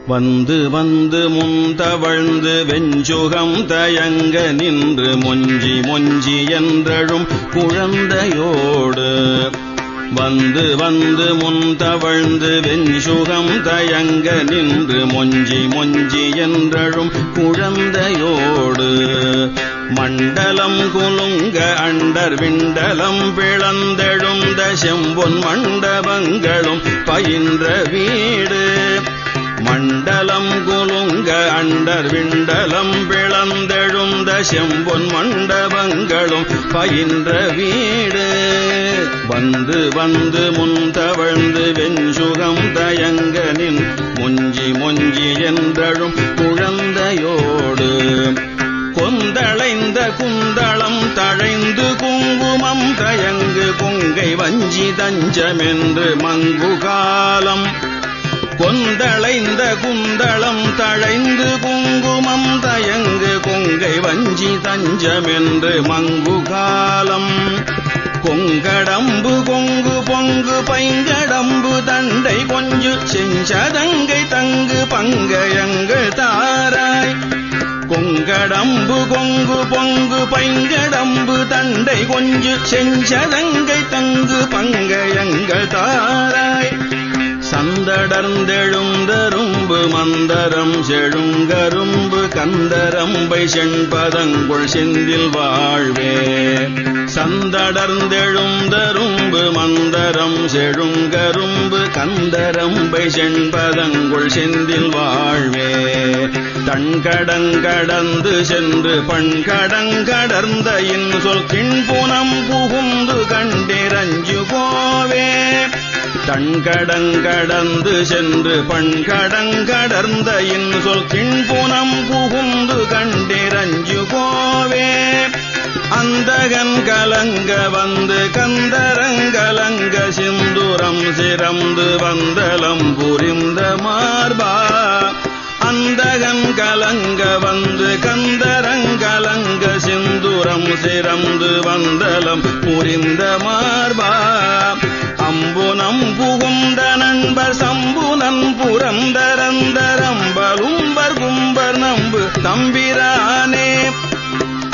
வந்து வந்து முந்தவழ்ந்து வெஞ்சுகம் தயங்க நின்று மொஞ்சி மொஞ்சி என்றழும் குழந்தையோடு வந்து வந்து முந்தவழ்ந்து வெஞ்சுகம் தயங்க நின்று மொஞ்சி மொஞ்சி என்றழும் குழந்தையோடு மண்டலம் குலுங்க அண்டர் விண்டலம் பிளந்தெழுந்த செம்பொன் மண்டபங்களும் பயின்ற வீடு மண்டலம் குலுங்க அண்டர் விண்டலம் பிளந்தெழுந்த செம்பொன் மண்டபங்களும் பயின்ற வீடு வந்து வந்து முந்தவழ்ந்து வெஞ்சுகம் தயங்க நின் மொஞ்சி மொஞ்சி என்றழும் குழந்தையோடு கொந்தளைந்த குந்தளம் தழைந்து குங்குமம் தயங்கு கொங்கை வஞ்சி தஞ்சமென்று மங்குகாலம் கொந்தளைந்த குந்தளம் தழைந்து குங்குமம் தயங்கு கொங்கை வஞ்சி தஞ்சமென்று மங்குகாலம் கொங்கடம்பு கொங்கு பொங்கு பைங்கடம்பு தண்டை கொஞ்சு செஞ்சதங்கை தங்கு பங்கயங்கள் தாராய் கொங்கடம்பு கொங்கு பொங்கு பைங்கடம்பு தண்டை கொஞ்சு செஞ்சதங்கை தங்கு பங்கயங்கள் தாராய் சந்தடர்ந்தெழுந்தரும்பு மந்தரம் செழுங்கரும்பு கந்தரம்பை செண்பதங்குள் செந்தில் வாழ்வே சந்தடர்ந்தெழுந்தரும்பு மந்தரம் செழுங்கரும்பு கந்தரம்பை செண்பதங்குள் செந்தில் வாழ்வே தண்கடங்கடந்து சென்று பண்கடங்கடர்ந்த இன்சொல் கிண்புனம் புகுந்து கண்டிரஞ்சு கோவே தண்கடங்கடந்து சென்று பண்கடங்கடர்ந்த இன்சொல் கிண்புனம் புகுந்து கண்டிரஞ்சு கோவே அந்தகன் கலங்க வந்து கந்தரங்கலங்க சிந்துரம் சிறந்து வந்தலம் புரிந்த மார்பா அந்தகன் கலங்க வந்து கந்தரங்கலங்க சிந்துரம் சிறந்து வந்தலம் புரிந்த மார்பா அம்புனம் புகுந்த நண்பர் சம்புனன் புரந்தரந்தரம்பலும்பர் கும்பர் நம்பு தம்பிரானே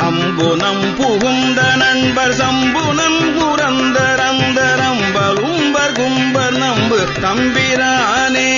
அம்புனம் புகுந்த நண்பர் சம்புனன் புரந்தரந்தரம்பலும்பர் கும்பர் நம்பு தம்பிரானே